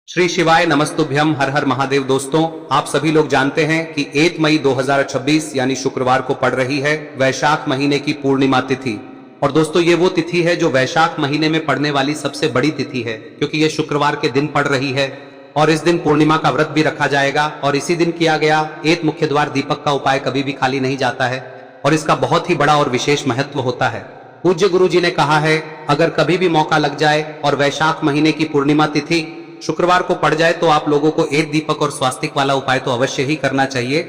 श्री शिवाय नमस्तुभ्यम हर हर महादेव। दोस्तों, आप सभी लोग जानते हैं कि 1 मई 2026 यानी शुक्रवार को पड़ रही है वैशाख महीने की पूर्णिमा तिथि। और दोस्तों, ये वो तिथि है जो वैशाख महीने में पड़ने वाली सबसे बड़ी तिथि है, क्योंकि ये शुक्रवार के दिन पड़ रही है और इस दिन पूर्णिमा का व्रत भी रखा जाएगा। और इसी दिन किया गया एक मुख्य द्वार दीपक का उपाय कभी भी खाली नहीं जाता है और इसका बहुत ही बड़ा और विशेष महत्व होता है। पूज्य गुरु जी ने कहा है, अगर कभी भी मौका लग जाए और वैशाख महीने की पूर्णिमा तिथि शुक्रवार को पड़ जाए तो आप लोगों को एक दीपक और स्वास्तिक वाला उपाय तो अवश्य ही करना चाहिए।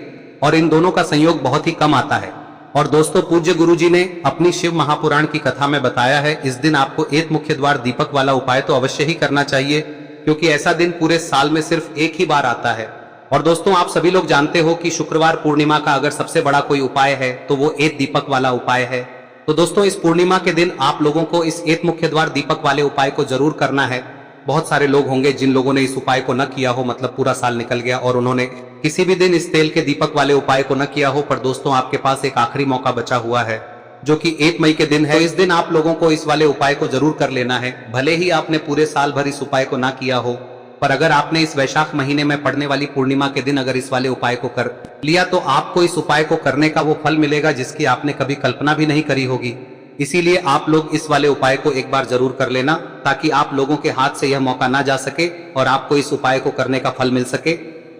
और इन दोनों का संयोग बहुत ही कम आता है। और दोस्तों, पूज्य गुरु जी ने अपनी शिव महापुराण की कथा में बताया है, इस दिन आपको एक मुख्य द्वार दीपक वाला उपाय तो अवश्य ही करना चाहिए, क्योंकि ऐसा दिन पूरे साल में सिर्फ एक ही बार आता है। और दोस्तों, आप सभी लोग जानते हो कि शुक्रवार पूर्णिमा का अगर सबसे बड़ा कोई उपाय है तो वो एक दीपक वाला उपाय है। तो दोस्तों, इस पूर्णिमा के दिन आप लोगों को इस एक मुख्य द्वार दीपक वाले उपाय को जरूर करना है। बहुत सारे लोग होंगे जिन लोगों ने इस उपाय को न किया हो, मतलब पूरा साल निकल गया और उन्होंने किसी भी दिन इस तेल के दीपक वाले उपाय को न किया हो। पर दोस्तों, आपके पास एक आखिरी मौका बचा हुआ है, जो कि 1 मई के दिन है। तो इस दिन आप लोगों को इस वाले उपाय को जरूर कर लेना है। भले ही आपने पूरे साल भर इस उपाय को ना किया हो, पर अगर आपने इस वैशाख महीने में पड़ने वाली पूर्णिमा के दिन अगर इस वाले उपाय को कर लिया तो आपको इस उपाय को करने का वो फल मिलेगा जिसकी आपने कभी कल्पना भी नहीं करी होगी। इसीलिए आप लोग इस वाले उपाय को एक बार जरूर कर लेना, ताकि आप लोगों के हाथ से यह मौका ना जा सके और आपको इस उपाय को करने का फल मिल सके।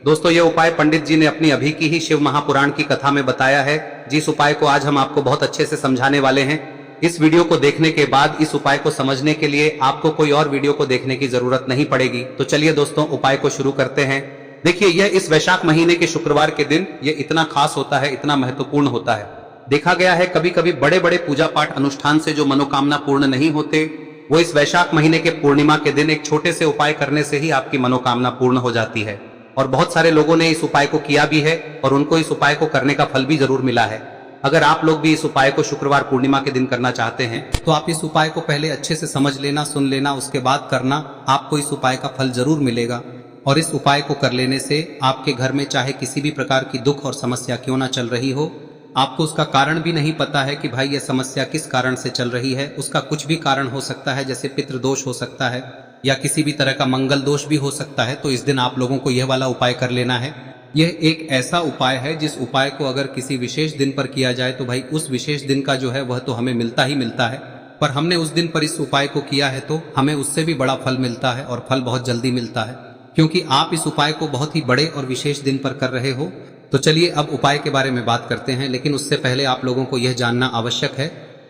दोस्तों, यह उपाय पंडित जी ने अपनी अभी की ही शिव महापुराण की कथा में बताया है, जिस उपाय को आज हम आपको बहुत अच्छे से समझाने वाले हैं। इस वीडियो को देखने के बाद इस उपाय को समझने के लिए आपको कोई और वीडियो को देखने की जरूरत नहीं पड़ेगी। तो चलिए दोस्तों, उपाय को शुरू करते हैं। देखिए, यह इस वैशाख महीने के शुक्रवार के दिन ये इतना खास होता है, इतना महत्वपूर्ण होता है। देखा गया है कभी कभी बड़े बड़े पूजा पाठ अनुष्ठान से जो मनोकामना पूर्ण नहीं होते, वो इस वैशाख महीने के पूर्णिमा के दिन एक छोटे से उपाय करने से ही आपकी मनोकामना पूर्ण हो जाती है। और बहुत सारे लोगों ने इस उपाय को किया भी है और उनको इस उपाय को करने का फल भी जरूर मिला है। अगर आप लोग भी इस उपाय को शुक्रवार पूर्णिमा के दिन करना चाहते हैं तो आप इस उपाय को पहले अच्छे से समझ लेना, सुन लेना, उसके बाद करना। आपको इस उपाय का फल जरूर मिलेगा। और इस उपाय को कर लेने से आपके घर में चाहे किसी भी प्रकार की दुख और समस्या क्यों ना चल रही हो, आपको उसका कारण भी नहीं पता है कि भाई यह समस्या किस कारण से चल रही है, उसका कुछ भी कारण हो सकता है, जैसे पितृदोष हो सकता है या किसी भी तरह का मंगल दोष भी हो सकता है। तो इस दिन आप लोगों को यह वाला उपाय कर लेना है। यह एक ऐसा उपाय है जिस उपाय को अगर किसी विशेष दिन पर किया जाए तो भाई उस विशेष दिन का जो है वह तो हमें मिलता ही मिलता है, पर हमने उस दिन पर इस उपाय को किया है तो हमें उससे भी बड़ा फल मिलता है और फल बहुत जल्दी मिलता है, क्योंकि आप इस उपाय को बहुत ही बड़े और विशेष दिन पर कर रहे हो। तो चलिए अब उपाय के बारे में बात करते हैं, लेकिन उससे पहले आप लोगों को यह जानना आवश्यक है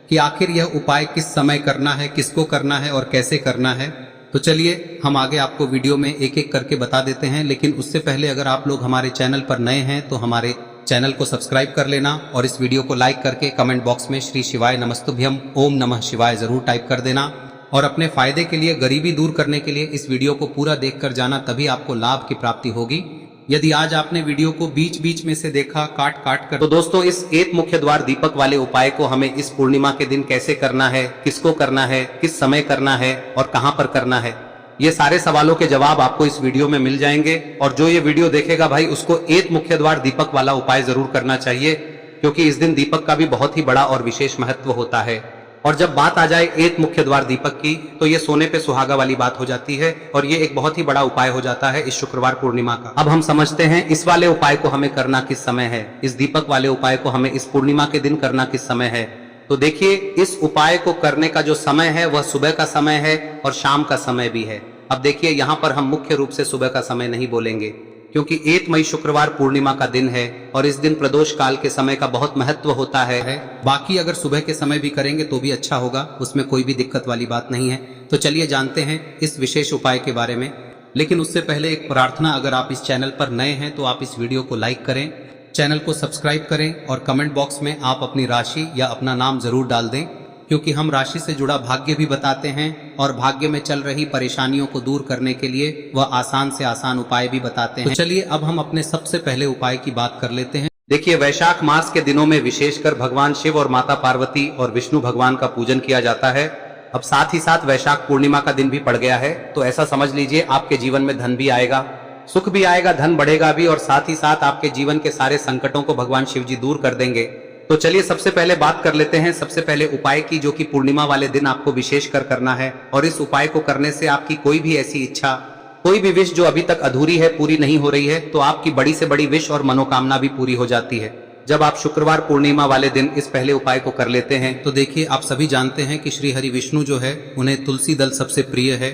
कि आखिर यह उपाय किस समय करना है, किसको करना है और कैसे करना है। तो चलिए हम आगे आपको वीडियो में एक एक करके बता देते हैं, लेकिन उससे पहले अगर आप लोग हमारे चैनल पर नए हैं तो हमारे चैनल को सब्सक्राइब कर लेना और इस वीडियो को लाइक करके कमेंट बॉक्स में श्री शिवाय नमस्तुभ्यम ओम नमः शिवाय जरूर टाइप कर देना। और अपने फायदे के लिए, गरीबी दूर करने के लिए इस वीडियो को पूरा देख कर जाना, तभी आपको लाभ की प्राप्ति होगी। यदि आज आपने वीडियो को बीच बीच में से देखा, काट काट कर, तो दोस्तों इस एक मुख्य द्वार दीपक वाले उपाय को हमें इस पूर्णिमा के दिन कैसे करना है, किसको करना है, किस समय करना है और कहां पर करना है, ये सारे सवालों के जवाब आपको इस वीडियो में मिल जाएंगे। और जो ये वीडियो देखेगा भाई उसको एक मुख्य द्वार दीपक वाला उपाय जरूर करना चाहिए, क्योंकि इस दिन दीपक का भी बहुत ही बड़ा और विशेष महत्व होता है। और जब बात आ जाए एक मुख्य द्वार दीपक की, तो ये सोने पे सुहागा वाली बात हो जाती है और ये एक बहुत ही बड़ा उपाय हो जाता है इस शुक्रवार पूर्णिमा का। अब हम समझते हैं इस वाले उपाय को हमें करना किस समय है, इस दीपक वाले उपाय को हमें इस पूर्णिमा के दिन करना किस समय है। तो देखिए, इस उपाय को करने का जो समय है वह सुबह का समय है और शाम का समय भी है। अब देखिए, यहाँ पर हम मुख्य रूप से सुबह का समय नहीं बोलेंगे, क्योंकि 1 मई शुक्रवार पूर्णिमा का दिन है और इस दिन प्रदोष काल के समय का बहुत महत्व होता है। बाकी अगर सुबह के समय भी करेंगे तो भी अच्छा होगा, उसमें कोई भी दिक्कत वाली बात नहीं है। तो चलिए जानते हैं इस विशेष उपाय के बारे में। लेकिन उससे पहले एक प्रार्थना, अगर आप इस चैनल पर नए हैं तो आप इस वीडियो को लाइक करें, चैनल को सब्सक्राइब करें और कमेंट बॉक्स में आप अपनी राशि या अपना नाम जरूर डाल दें, क्योंकि हम राशि से जुड़ा भाग्य भी बताते हैं और भाग्य में चल रही परेशानियों को दूर करने के लिए वह आसान से आसान उपाय भी बताते हैं। तो चलिए अब हम अपने सबसे पहले उपाय की बात कर लेते हैं। देखिए, वैशाख मास के दिनों में विशेषकर भगवान शिव और माता पार्वती और विष्णु भगवान का पूजन किया जाता है। अब साथ ही साथ वैशाख पूर्णिमा का दिन भी पड़ गया है, तो ऐसा समझ लीजिए आपके जीवन में धन भी आएगा, सुख भी आएगा, धन बढ़ेगा भी और साथ ही साथ आपके जीवन के सारे संकटों को भगवान शिव जी दूर कर देंगे। तो चलिए सबसे पहले बात कर लेते हैं सबसे पहले उपाय की, जो कि पूर्णिमा वाले दिन आपको विशेष कर करना है। और इस उपाय को करने से आपकी कोई भी ऐसी इच्छा, कोई भी विश जो अभी तक अधूरी है, पूरी नहीं हो रही है, तो आपकी बड़ी से बड़ी विश और मनोकामना भी पूरी हो जाती है जब आप शुक्रवार पूर्णिमा वाले दिन इस पहले उपाय को कर लेते हैं। तो देखिए, आप सभी जानते हैं कि श्री हरि विष्णु जो है उन्हें तुलसी दल सबसे प्रिय है।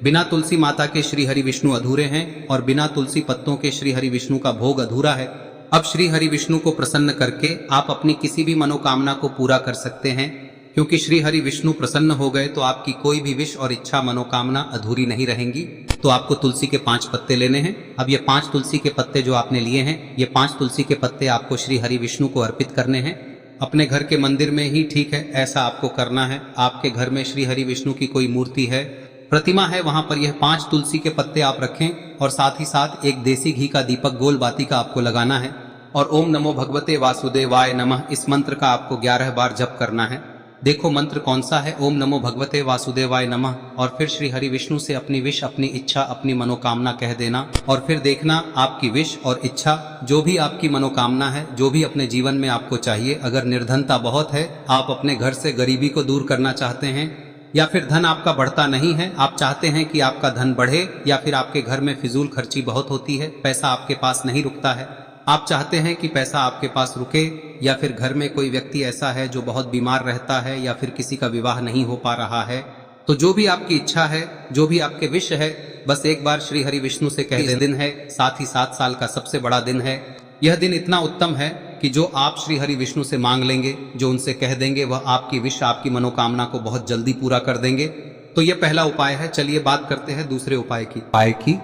बिना तुलसी माता के श्री हरि विष्णु अधूरे हैं और बिना तुलसी पत्तों के श्री हरि विष्णु का भोग अधूरा है। अब श्री हरि विष्णु को प्रसन्न करके आप अपनी किसी भी मनोकामना को पूरा कर सकते हैं, क्योंकि श्री हरि विष्णु प्रसन्न हो गए तो आपकी कोई भी विश और इच्छा मनोकामना अधूरी नहीं रहेंगी। तो आपको तुलसी के 5 पत्ते लेने हैं। अब ये 5 तुलसी के पत्ते जो आपने लिए हैं, ये 5 तुलसी के पत्ते आपको श्री हरि विष्णु को अर्पित करने हैं। अपने घर के मंदिर में ही ठीक है, ऐसा आपको करना है। आपके घर में श्री हरि विष्णु की कोई मूर्ति है, प्रतिमा है, वहां पर यह 5 तुलसी के पत्ते आप रखें और साथ ही साथ एक देसी घी का दीपक गोल बाती का आपको लगाना है और ओम नमो भगवते वासुदेवाय नमः इस मंत्र का आपको 11 बार जप करना है। देखो मंत्र कौन सा है, ओम नमो भगवते वासुदेवाय नमः, और फिर श्री हरि विष्णु से अपनी विश, अपनी इच्छा, अपनी मनोकामना कह देना और फिर देखना आपकी विश और इच्छा, जो भी आपकी मनोकामना है, जो भी अपने जीवन में आपको चाहिए। अगर निर्धनता बहुत है, आप अपने घर से गरीबी को दूर करना चाहते हैं, या फिर धन आपका बढ़ता नहीं है, आप चाहते हैं कि आपका धन बढ़े, या फिर आपके घर में फिजूल खर्ची बहुत होती है, पैसा आपके पास नहीं रुकता है, आप चाहते हैं कि पैसा आपके पास रुके, या फिर घर में कोई व्यक्ति ऐसा है जो बहुत बीमार रहता है, या फिर किसी का विवाह नहीं हो पा रहा है, तो जो भी आपकी इच्छा है, जो भी आपके विश है, बस एक बार श्री हरि विष्णु से कह दिन है। साथ ही 7 साल का सबसे बड़ा दिन है। यह दिन इतना उत्तम है कि जो आप श्री हरि विष्णु से मांग लेंगे, जो उनसे कह देंगे, वह आपकी विश, आपकी मनोकामना को बहुत जल्दी पूरा कर देंगे। तो यह पहला उपाय है। चलिए बात करते हैं दूसरे उपाय की।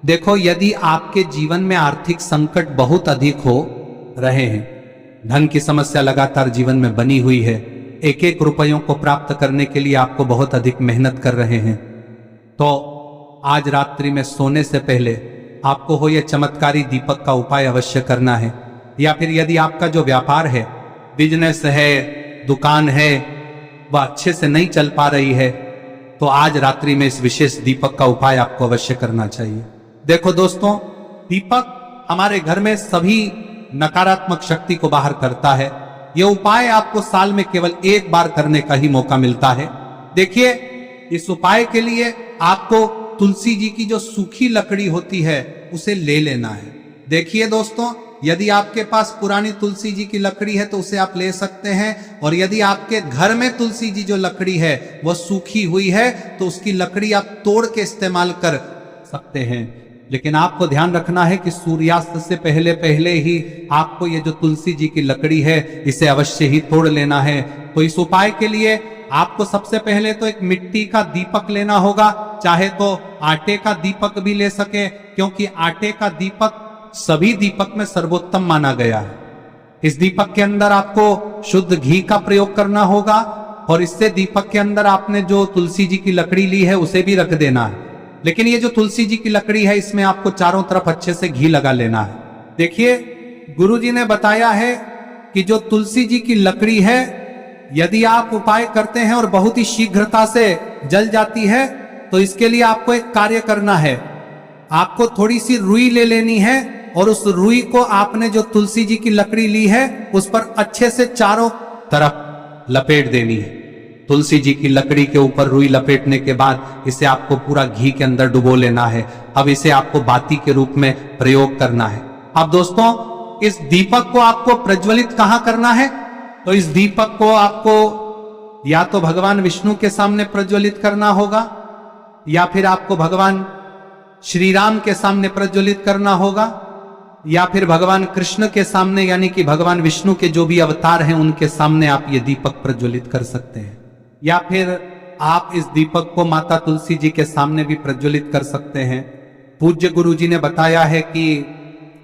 देखो, यदि आपके जीवन में आर्थिक संकट बहुत अधिक हो रहे हैं, धन की समस्या लगातार जीवन में बनी हुई है, एक एक रुपयों को प्राप्त करने के लिए आपको बहुत अधिक मेहनत कर रहे हैं, तो आज रात्रि में सोने से पहले आपको हो यह चमत्कारी दीपक का उपाय अवश्य करना है। या फिर यदि आपका जो व्यापार है, बिजनेस है, दुकान है, वह अच्छे से नहीं चल पा रही है, तो आज रात्रि में इस विशेष दीपक का उपाय आपको अवश्य करना चाहिए। देखो दोस्तों, दीपक हमारे घर में सभी नकारात्मक शक्ति को बाहर करता है। यह उपाय आपको साल में केवल 1 बार करने का ही मौका मिलता है। देखिए, इस उपाय के लिए आपको तुलसी जी की जो सूखी लकड़ी होती है उसे ले लेना है। देखिए दोस्तों, यदि आपके पास पुरानी तुलसी जी की लकड़ी है तो उसे आप ले सकते हैं, और यदि आपके घर में तुलसी जी जो लकड़ी है वह सूखी हुई है तो उसकी लकड़ी आप तोड़ के इस्तेमाल कर सकते हैं। लेकिन आपको ध्यान रखना है कि सूर्यास्त से पहले पहले ही आपको ये जो तुलसी जी की लकड़ी है इसे अवश्य ही तोड़ लेना है। तो इस उपाय के लिए आपको सबसे पहले तो एक मिट्टी का दीपक लेना होगा, चाहे तो आटे का दीपक भी ले सके, क्योंकि आटे का दीपक सभी दीपक में सर्वोत्तम माना गया है। इस दीपक के अंदर आपको शुद्ध घी का प्रयोग करना होगा, और इससे दीपक के अंदर आपने जो तुलसी जी की लकड़ी ली है उसे भी रख देना है। लेकिन ये जो तुलसी जी की लकड़ी है, इसमें आपको चारों तरफ अच्छे से घी लगा लेना है। देखिए, गुरुजी ने बताया है कि जो तुलसी जी की लकड़ी है, यदि आप उपाय करते हैं और बहुत ही शीघ्रता से जल जाती है, तो इसके लिए आपको एक कार्य करना है। आपको थोड़ी सी रुई ले लेनी है और उस रुई को आपने जो तुलसी जी की लकड़ी ली है उस पर अच्छे से चारों तरफ लपेट देनी है। तुलसी जी की लकड़ी के ऊपर रुई लपेटने के बाद इसे आपको पूरा घी के अंदर डुबो लेना है। अब इसे आपको बाती के रूप में प्रयोग करना है। अब दोस्तों, इस दीपक को आपको प्रज्वलित कहां करना है? तो इस दीपक को आपको या तो भगवान विष्णु के सामने प्रज्वलित करना होगा, या फिर आपको भगवान श्री राम के सामने प्रज्वलित करना होगा, या फिर भगवान कृष्ण के सामने, यानी कि भगवान विष्णु के जो भी अवतार हैं उनके सामने आप ये दीपक प्रज्वलित कर सकते हैं। या फिर आप इस दीपक को माता तुलसी जी के सामने भी प्रज्वलित कर सकते हैं। पूज्य गुरु जी ने बताया है कि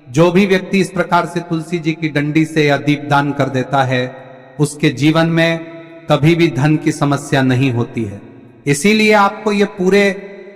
जो भी व्यक्ति इस प्रकार से तुलसी जी की डंडी से या दीपदान कर देता है, उसके जीवन में कभी भी धन की समस्या नहीं होती है। इसीलिए आपको ये पूरे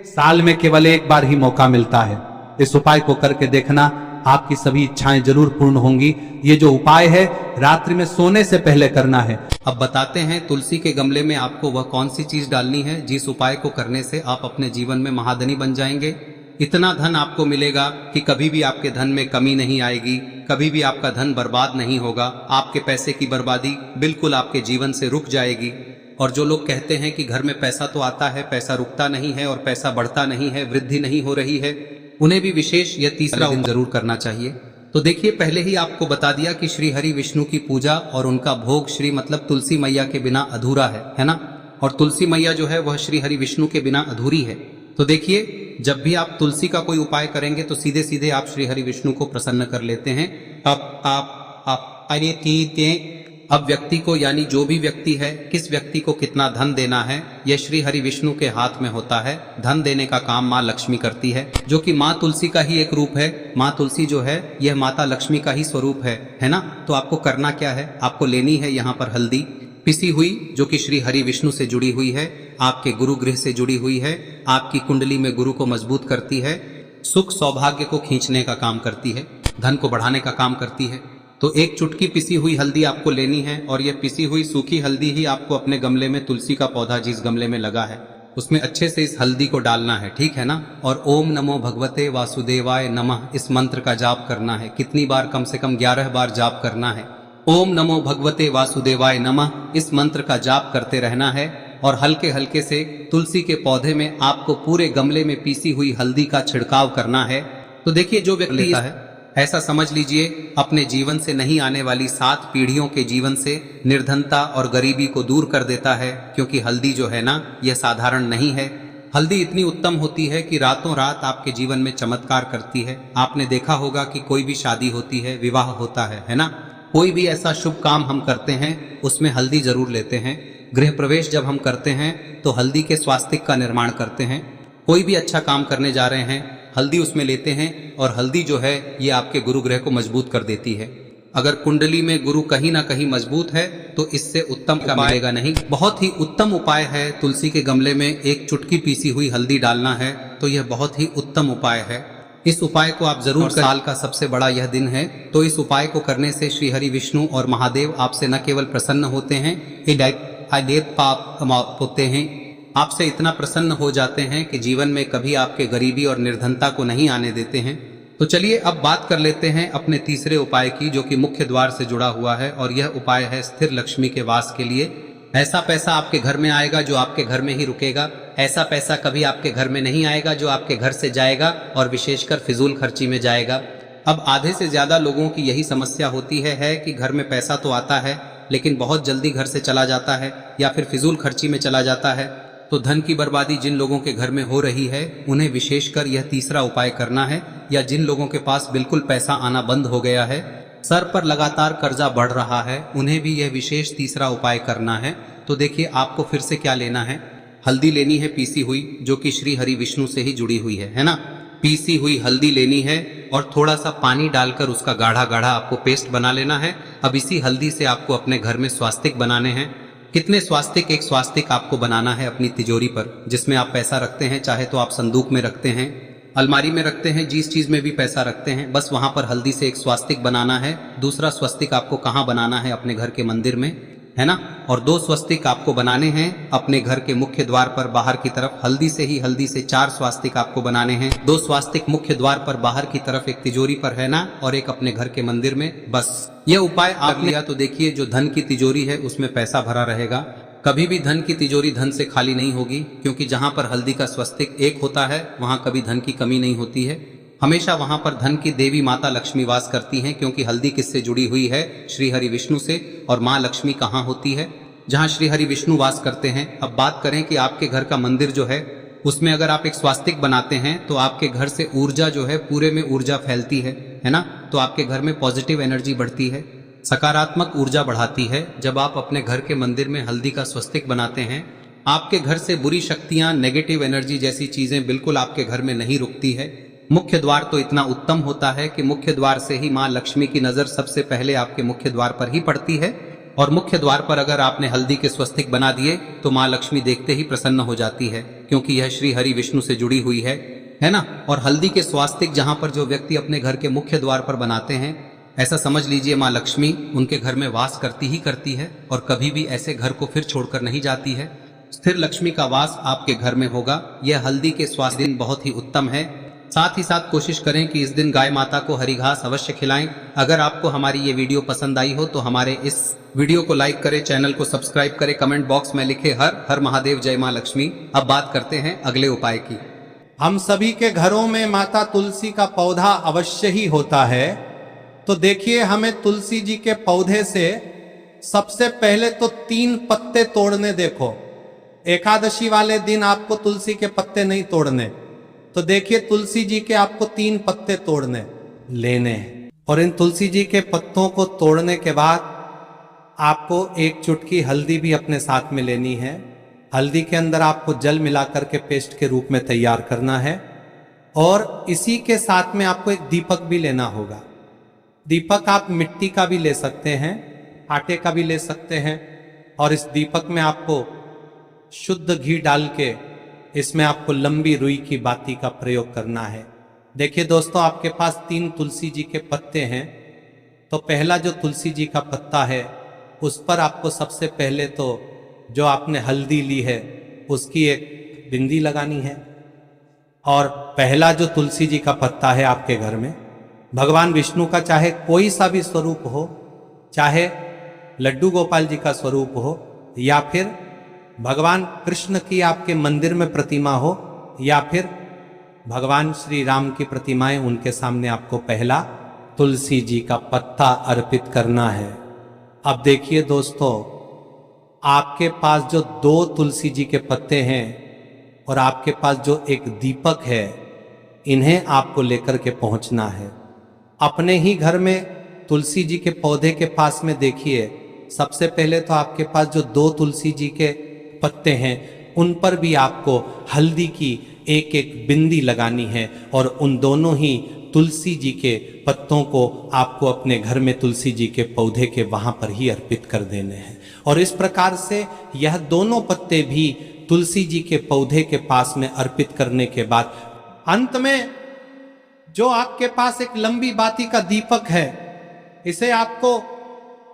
साल में केवल 1 बार ही मौका मिलता है। इस उपाय को करके देखना, आपकी सभी इच्छाएं जरूर पूर्ण होंगी। ये जो उपाय है रात्रि में सोने से पहले करना है। अब बताते हैं तुलसी के गमले में आपको वह कौन सी चीज डालनी है जिस उपाय को करने से आप अपने जीवन में महाधनी बन जाएंगे। इतना धन आपको मिलेगा कि कभी भी आपके धन में कमी नहीं आएगी, कभी भी आपका धन बर्बाद नहीं होगा, आपके पैसे की बर्बादी बिल्कुल आपके जीवन से रुक जाएगी। और जो लोग कहते हैं कि घर में पैसा तो आता है, पैसा रुकता नहीं है और पैसा बढ़ता नहीं है, वृद्धि नहीं हो रही है, उन्हें भी विशेष यह तीसरा दिन जरूर करना चाहिए। तो देखिए, पहले ही आपको बता दिया कि श्री हरि विष्णु की पूजा और उनका भोग श्री मतलब तुलसी मैया के बिना अधूरा है ना। और तुलसी मैया जो है वह श्री हरि विष्णु के बिना अधूरी है। तो देखिए, जब भी आप तुलसी का कोई उपाय करेंगे तो सीधे सीधे आप श्री हरि विष्णु को प्रसन्न कर लेते हैं। अब व्यक्ति को, यानी जो भी व्यक्ति है, किस व्यक्ति को कितना धन देना है, यह श्री हरि विष्णु के हाथ में होता है। धन देने का काम माँ लक्ष्मी करती है, जो कि माँ तुलसी का ही एक रूप है। माँ तुलसी जो है यह माता लक्ष्मी का ही स्वरूप है ना। तो आपको करना क्या है, आपको लेनी है यहाँ पर हल्दी पिसी हुई, जो कि श्री हरि विष्णु से जुड़ी हुई है, आपके गुरु गृह से जुड़ी हुई है, आपकी कुंडली में गुरु को मजबूत करती है, सुख सौभाग्य को खींचने का काम करती है, धन को बढ़ाने का काम करती है। तो एक चुटकी पिसी हुई हल्दी आपको लेनी है और यह पिसी हुई सूखी हल्दी ही आपको अपने गमले में, तुलसी का पौधा जिस गमले में लगा है उसमें अच्छे से इस हल्दी को डालना है, ठीक है ना। और ओम नमो भगवते वासुदेवाय नमः इस मंत्र का जाप करना है। कितनी बार? कम से कम 11 बार जाप करना है। ओम नमो भगवते वासुदेवाय नमः इस मंत्र का जाप करते रहना है और हल्के हल्के से तुलसी के पौधे में आपको पूरे गमले में पीसी हुई हल्दी का छिड़काव करना है। तो देखिए, जो व्यक्ति लेता है, ऐसा समझ लीजिए अपने जीवन से नहीं आने वाली 7 पीढ़ियों के जीवन से निर्धनता और गरीबी को दूर कर देता है। क्योंकि हल्दी जो है ना, यह साधारण नहीं है। हल्दी इतनी उत्तम होती है कि रातों रात आपके जीवन में चमत्कार करती है। आपने देखा होगा कि कोई भी शादी होती है, विवाह होता है ना, कोई भी ऐसा शुभ काम हम करते हैं उसमें हल्दी जरूर लेते हैं। गृह प्रवेश जब हम करते हैं तो हल्दी के स्वास्तिक का निर्माण करते हैं। कोई भी अच्छा काम करने जा रहे हैं, हल्दी उसमें लेते हैं और हल्दी जो है ये आपके गुरु ग्रह को मजबूत कर देती है। अगर कुंडली में गुरु कहीं ना कहीं मजबूत है तो इससे उत्तम का मिलेगा नहीं। बहुत ही उत्तम उपाय है, तुलसी के गमले में एक चुटकी पीसी हुई हल्दी डालना है, तो यह बहुत ही उत्तम उपाय है। इस उपाय को आप जरूर करें। साल का सबसे बड़ा यह दिन है, तो इस उपाय को करने से श्री हरि विष्णु और महादेव आपसे न केवल प्रसन्न होते हैं, होते हैं, आपसे इतना प्रसन्न हो जाते हैं कि जीवन में कभी आपके गरीबी और निर्धनता को नहीं आने देते हैं। तो चलिए अब बात कर लेते हैं अपने तीसरे उपाय की, जो कि मुख्य द्वार से जुड़ा हुआ है। और यह उपाय है स्थिर लक्ष्मी के वास के लिए। ऐसा पैसा आपके घर में आएगा जो आपके घर में ही रुकेगा। ऐसा पैसा कभी आपके घर में नहीं आएगा जो आपके घर से जाएगा और विशेषकर फिजूल खर्ची में जाएगा। अब आधे से ज्यादा लोगों की यही समस्या होती है कि घर में पैसा तो आता है लेकिन बहुत जल्दी घर से चला जाता है या फिर फिजूल खर्ची में चला जाता है। तो धन की बर्बादी जिन लोगों के घर में हो रही है उन्हें विशेषकर यह तीसरा उपाय करना है। या जिन लोगों के पास बिल्कुल पैसा आना बंद हो गया है, सर पर लगातार कर्जा बढ़ रहा है, उन्हें भी यह विशेष तीसरा उपाय करना है। तो देखिए, आपको फिर से क्या लेना है, हल्दी लेनी है पीसी हुई, जो कि श्री हरि विष्णु से ही जुड़ी हुई है ना। पीसी हुई हल्दी लेनी है और थोड़ा सा पानी डालकर उसका गाढ़ा गाढ़ा आपको पेस्ट बना लेना है। अब इसी हल्दी से आपको अपने घर में स्वास्तिक बनाने हैं। कितने स्वास्तिक? एक स्वास्तिक आपको बनाना है अपनी तिजोरी पर, जिसमें आप पैसा रखते हैं। चाहे तो आप संदूक में रखते हैं, अलमारी में रखते हैं, जिस चीज में भी पैसा रखते हैं, बस वहां पर हल्दी से एक स्वास्तिक बनाना है। दूसरा स्वस्तिक आपको कहाँ बनाना है? अपने घर के मंदिर में, है ना। और 2 स्वस्तिक आपको बनाने हैं अपने घर के मुख्य द्वार पर बाहर की तरफ। हल्दी से 4 स्वास्तिक आपको बनाने हैं। 2 स्वास्तिक मुख्य द्वार पर बाहर की तरफ, एक तिजोरी पर, है ना, और एक अपने घर के मंदिर में। बस यह उपाय आपने लिया तो देखिए, जो धन की तिजोरी है उसमें पैसा भरा रहेगा। कभी भी धन की तिजोरी धन से खाली नहीं होगी, क्योंकि जहां पर हल्दी का स्वस्तिक एक होता है वहां कभी धन की कमी नहीं होती है। हमेशा वहां पर धन की देवी माता लक्ष्मी वास करती हैं, क्योंकि हल्दी किससे जुड़ी हुई है? श्री हरि विष्णु से। और माँ लक्ष्मी कहाँ होती है? जहाँ श्री हरि विष्णु वास करते हैं। अब बात करें कि आपके घर का मंदिर जो है उसमें अगर आप एक स्वास्तिक बनाते हैं तो आपके घर से ऊर्जा जो है, पूरे में ऊर्जा फैलती है ना। तो आपके घर में पॉजिटिव एनर्जी बढ़ती है, सकारात्मक ऊर्जा बढ़ाती है। जब आप अपने घर के मंदिर में हल्दी का स्वस्तिक बनाते हैं, आपके घर से बुरी शक्तियां, नेगेटिव एनर्जी जैसी चीजें बिल्कुल आपके घर में नहीं रुकती है। मुख्य द्वार तो इतना उत्तम होता है कि मुख्य द्वार से ही माँ लक्ष्मी की नजर सबसे पहले आपके मुख्य द्वार पर ही पड़ती है। और मुख्य द्वार पर अगर आपने हल्दी के स्वस्तिक बना दिए तो माँ लक्ष्मी देखते ही प्रसन्न हो जाती है, क्योंकि यह श्री हरि विष्णु से जुड़ी हुई है ना। और हल्दी के स्वास्तिक जहां पर जो व्यक्ति अपने घर के मुख्य द्वार पर बनाते हैं, ऐसा समझ लीजिए माँ लक्ष्मी उनके घर में वास करती ही करती है और कभी भी ऐसे घर को फिर छोड़कर नहीं जाती है। स्थिर लक्ष्मी का वास आपके घर में होगा। यह हल्दी के स्वास्थ्य दिन बहुत ही उत्तम है। साथ ही साथ कोशिश करें कि इस दिन गाय माता को हरी घास अवश्य खिलाएं। अगर आपको हमारी ये वीडियो पसंद आई हो तो हमारे इस वीडियो को लाइक करें, चैनल को सब्सक्राइब करें, कमेंट बॉक्स में लिखे हर हर महादेव, जय मां लक्ष्मी। अब बात करते हैं अगले उपाय की। हम सभी के घरों में माता तुलसी का पौधा अवश्य ही होता है। तो देखिए, हमें तुलसी जी के पौधे से सबसे पहले तो 3 पत्ते तोड़ने। देखो, एकादशी वाले दिन आपको तुलसी के पत्ते नहीं तोड़ने। तो देखिए, तुलसी जी के आपको 3 पत्ते तोड़ने लेने हैं। और इन तुलसी जी के पत्तों को तोड़ने के बाद आपको 1 चुटकी हल्दी भी अपने साथ में लेनी है। हल्दी के अंदर आपको जल मिलाकर के पेस्ट के रूप में तैयार करना है। और इसी के साथ में आपको एक दीपक भी लेना होगा। दीपक आप मिट्टी का भी ले सकते हैं, आटे का भी ले सकते हैं। और इस दीपक में आपको शुद्ध घी डाल के इसमें आपको लंबी रुई की बाती का प्रयोग करना है। देखिए दोस्तों, आपके पास 3 तुलसी जी के पत्ते हैं। तो पहला जो तुलसी जी का पत्ता है उस पर आपको सबसे पहले तो जो आपने हल्दी ली है उसकी एक बिंदी लगानी है। और पहला जो तुलसी जी का पत्ता है आपके घर में, भगवान विष्णु का चाहे कोई सा भी स्वरूप हो, चाहे लड्डू गोपाल जी का स्वरूप हो, या फिर भगवान कृष्ण की आपके मंदिर में प्रतिमा हो, या फिर भगवान श्री राम की प्रतिमाएं, उनके सामने आपको पहला तुलसी जी का पत्ता अर्पित करना है। अब देखिए दोस्तों, आपके पास जो 2 तुलसी जी के पत्ते हैं और आपके पास जो एक दीपक है, इन्हें आपको लेकर के पहुंचना है। अपने ही घर में तुलसी जी के पौधे के पास में देखिए, सबसे पहले तो आपके पास जो 2 तुलसी जी के पत्ते हैं उन पर भी आपको हल्दी की एक बिंदी लगानी है। और उन दोनों ही तुलसी जी के पत्तों को आपको अपने घर में तुलसी जी के पौधे के वहां पर ही अर्पित कर देने हैं। और इस प्रकार से यह दोनों पत्ते भी तुलसी जी के पौधे के पास में अर्पित करने के बाद अंत में जो आपके पास एक लंबी बाती का दीपक है, इसे आपको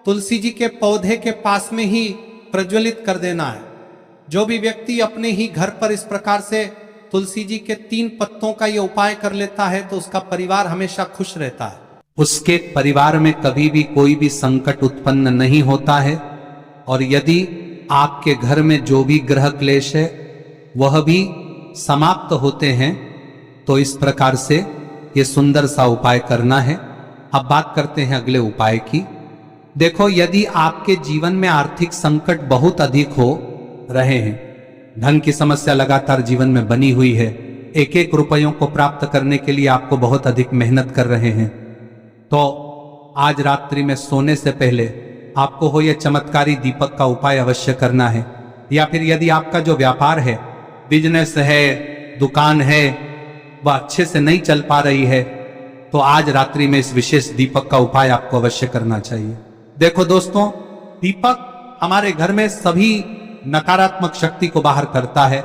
तुलसी जी के पौधे के पास में ही प्रज्वलित कर देना है। जो भी व्यक्ति अपने ही घर पर इस प्रकार से तुलसी जी के 3 पत्तों का यह उपाय कर लेता है तो उसका परिवार हमेशा खुश रहता है। उसके परिवार में कभी भी कोई भी संकट उत्पन्न नहीं होता है। और यदि आपके घर में जो भी ग्रह क्लेश है वह भी समाप्त होते हैं। तो इस प्रकार से ये सुंदर सा उपाय करना है। अब बात करते हैं अगले उपाय की। देखो, यदि आपके जीवन में आर्थिक संकट बहुत अधिक हो रहे हैं, धन की समस्या लगातार जीवन में बनी हुई है, एक रुपयों को प्राप्त करने के लिए आपको बहुत अधिक मेहनत कर रहे हैं, तो आज रात्रि में सोने से पहले आपको हो यह चमत्कारी दीपक का उपाय अवश्य करना है। या फिर यदि आपका जो व्यापार है, बिजनेस है, दुकान है, वह अच्छे से नहीं चल पा रही है, तो आज रात्रि में इस विशेष दीपक का उपाय आपको अवश्य करना चाहिए। देखो दोस्तों, दीपक हमारे घर में सभी नकारात्मक शक्ति को बाहर करता है।